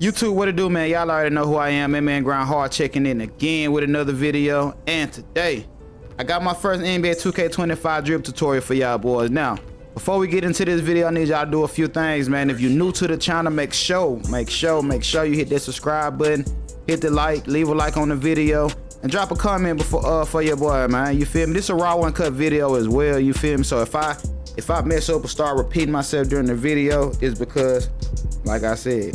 YouTube, what it do, man? Y'all already know who I am. Man, Grind Hard, checking in again with another video. And today, I got my first NBA 2K25 Dribble tutorial for y'all boys. Now, before we get into this video, I need y'all to do a few things, man. If you're new to the channel, make sure you hit that subscribe button, hit the like, leave a like on the video, and drop a comment before for your boy, man. You feel me? This is a raw one cut video as well. You feel me? So if I mess up or start repeating myself during the video, it's because, like I said,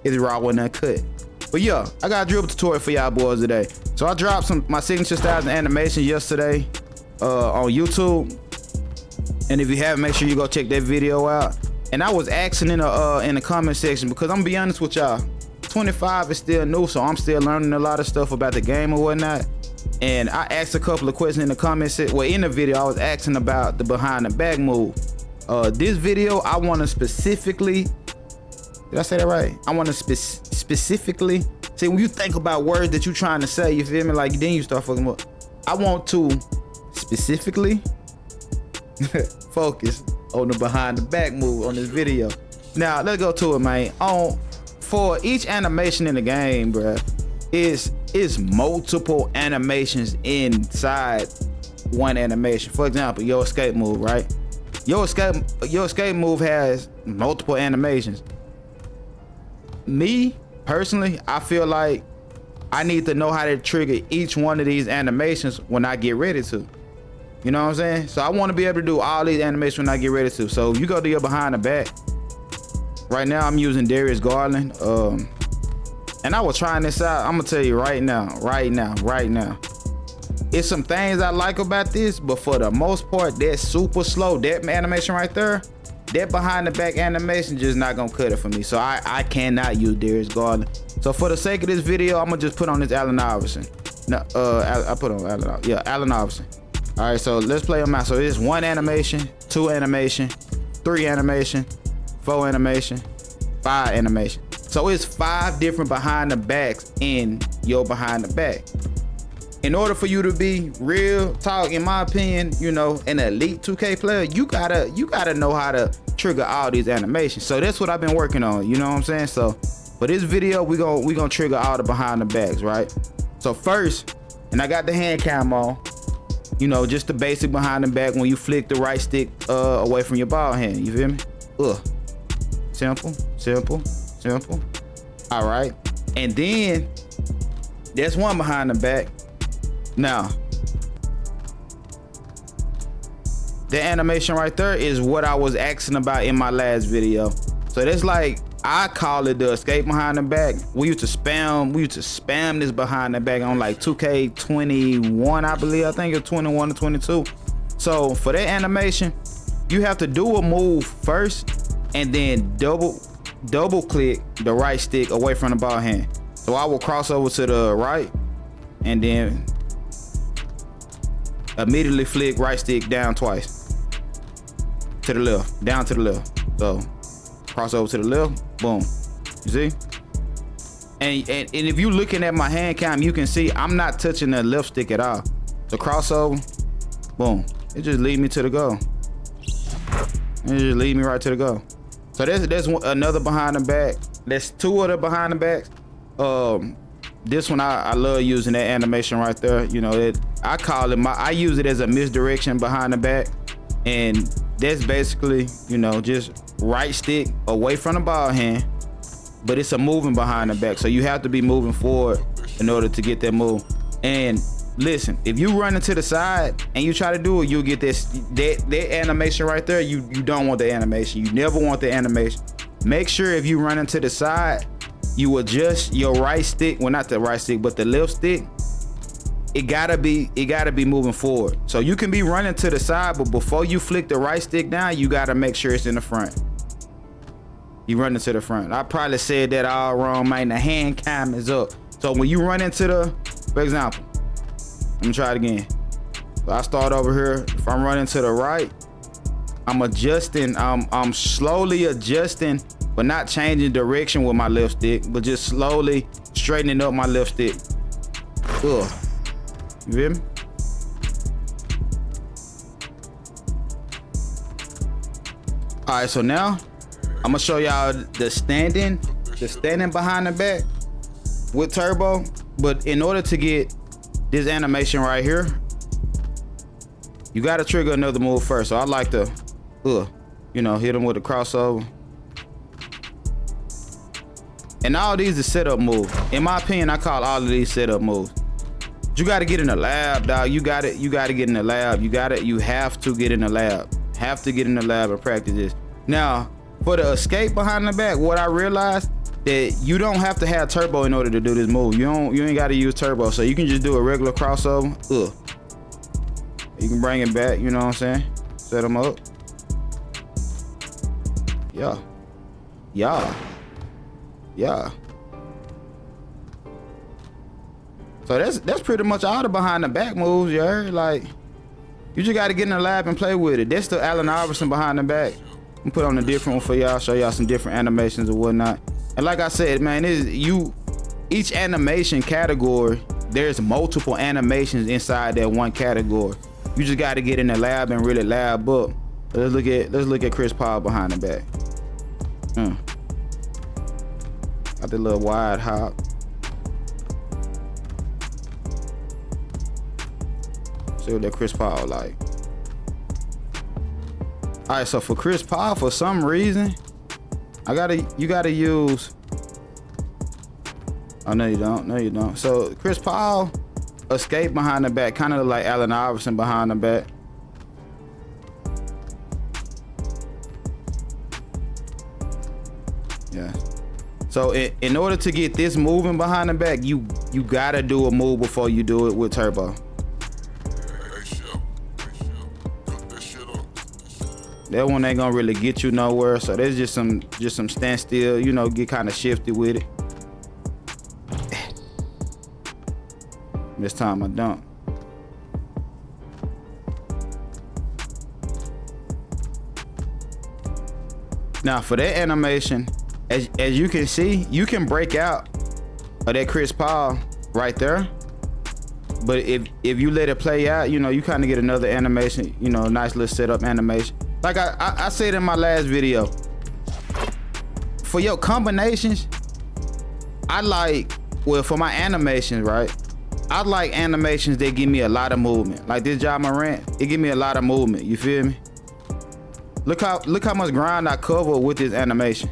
it's raw one uncut. But yeah, I got a dribble tutorial for y'all boys today. So I dropped my signature styles and animations yesterday on YouTube. And if you haven't, make sure you go check that video out. And I was asking in the comment section, because I'm gonna be honest with y'all, 25 is still new, so I'm still learning a lot of stuff about the game or whatnot. And I asked a couple of questions in the comment section. Well, in the video, I was asking about the behind the back move. This video, I want to specifically, did I say that right? I want to specifically, see, when you think about words that you're trying to say, you feel me? Like, then you start fucking up. I want to specifically focus on the behind the back move on this video. Now, let's go to it, man. For each animation in the game, bruh, is multiple animations inside one animation. For example, your escape move, right? Your escape move has multiple animations. Me personally, I feel like I need to know how to trigger each one of these animations when I get ready to. You know what I'm saying? So I want to be able to do all these animations when I get ready to. So you go to your behind the back. Right now I'm using Darius Garland. And I was trying this out. I'm gonna tell you right now. It's some things I like about this, but for the most part, that's super slow. That animation right there, that behind the back animation just not gonna cut it for me. So I cannot use Darius Garland. So for the sake of this video, I'm gonna just put on this Allen Iverson. No, I put on Allen. Yeah, Allen Iverson. All right, so let's play them out. So it's 1 animation, 2 animation, 3 animation, 4 animation, 5 animation. So it's 5 different behind the backs in your behind the back. In order for you to be real talk, in my opinion, you know, an elite 2K player, you gotta know how to trigger all these animations. So that's what I've been working on, you know what I'm saying? So for this video, we gonna trigger all the behind the backs, right? So first, and I got the hand cam on, you know, just the basic behind the back when you flick the right stick away from your ball hand, you feel me? Simple. All right, and then there's one behind the back. Now, the animation right there is what I was asking about in my last video. So that's like, I call it the escape behind the back. We used to spam this behind the back on like 2K21, I believe. I think it's 21 or 22. So for that animation, you have to do a move first and then double click the right stick away from the ball hand. So I will cross over to the right and then immediately flick right stick down twice to the left, down to the left. So cross over to the left, boom. You see? And if you looking at my hand cam, you can see I'm not touching the left stick at all. So crossover, boom. It just lead me to the goal. It just lead me right to the goal. So that's another behind the back. That's 2 of the behind the backs. This one I love using that animation right there. You know, I call it I use it as a misdirection behind the back, and that's basically, you know, just right stick away from the ball hand, but it's a moving behind the back. So you have to be moving forward in order to get that move. And listen, if you run into the side and you try to do it, you'll get that animation right there. You don't want the animation. You never want the animation. Make sure if you run into the side, you adjust your right stick. Well, not the right stick, but the left stick. It gotta be moving forward. So you can be running to the side, but before you flick the right stick down, you gotta make sure it's in the front. You run into the front. I probably said that all wrong, man. The hand cam is up. So when you run into the, for example, I'm gonna try it again. So I start over here. If I'm running to the right, I'm adjusting. I'm slowly adjusting, but not changing direction with my left stick, but just slowly straightening up my left stick. Ugh. You feel me? All right, so now I'm gonna show y'all the standing the standing behind the back with turbo, but in order to get this animation right here, you gotta trigger another move first. So I like to, you know, hit him with a crossover. And all these are setup moves. In my opinion, I call all of these setup moves. You gotta get in the lab, dog. You gotta get in the lab. You have to get in the lab. Have to get in the lab and practice this. Now, for the escape behind the back, what I realized that you don't have to have turbo in order to do this move. You ain't gotta use turbo, so you can just do a regular crossover. You can bring it back, you know what I'm saying? Set them up. Yeah. So that's pretty much all the behind the back moves, you heard? Like, you just gotta get in the lab and play with it. That's the Allen Iverson behind the back. I'm gonna put on a different one for y'all, show y'all some different animations and whatnot. And like I said, man, each animation category, there's multiple animations inside that one category. You just gotta get in the lab and really lab up. Let's look at Chris Paul behind the back. Got the little wide hop. See what that Chris Paul like. All right, so for Chris Paul, for some reason, you gotta use. Oh no, you don't. So Chris Paul escape behind the back, kind of like Allen Iverson behind the back. Yeah. So in order to get this moving behind the back, you gotta do a move before you do it with turbo. That one ain't gonna really get you nowhere. So there's just some standstill, you know, get kind of shifty with it. This time I don't. Now for that animation, as you can see, you can break out of that Chris Paul right there. But if you let it play out, you know, you kind of get another animation, you know, a nice little setup animation. Like I said in my last video, for your combinations, for my animations, right? I like animations that give me a lot of movement. Like this Ja Morant, it give me a lot of movement. You feel me? Look how much ground I cover with this animation.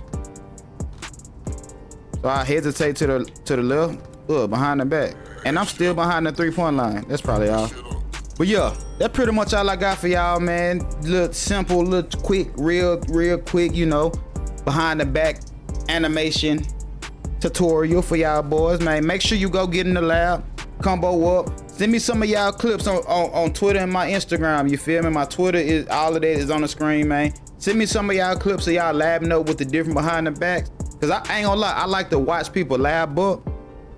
So I hesitate to the left, behind the back, and I'm still behind the 3-point line. That's probably all. But yeah, that's pretty much all I got for y'all, man. Little simple, little quick, real quick, you know, behind the back animation tutorial for y'all boys, man. Make sure you go get in the lab, combo up. Send me some of y'all clips on Twitter and my Instagram, you feel me? My Twitter is, all of that is on the screen, man. Send me some of y'all clips of y'all labbing up with the different behind the backs. Cause I ain't gonna lie, I like to watch people lab up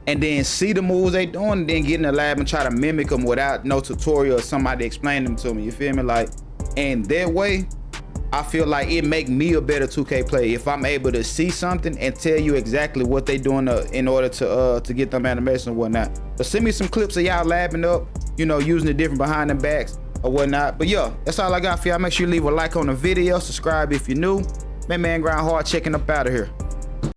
and then see the moves they doing and then get in the lab and try to mimic them without no tutorial or somebody explain them to me, you feel me? Like, and that way, I feel like it make me a better 2K player if I'm able to see something and tell you exactly what they doing in order to get them animations and whatnot. So send me some clips of y'all labbing up, you know, using the different behind the backs or whatnot. But yeah, that's all I got for y'all. Make sure you leave a like on the video, subscribe if you're new. Man, Grind Hard checking up out of here.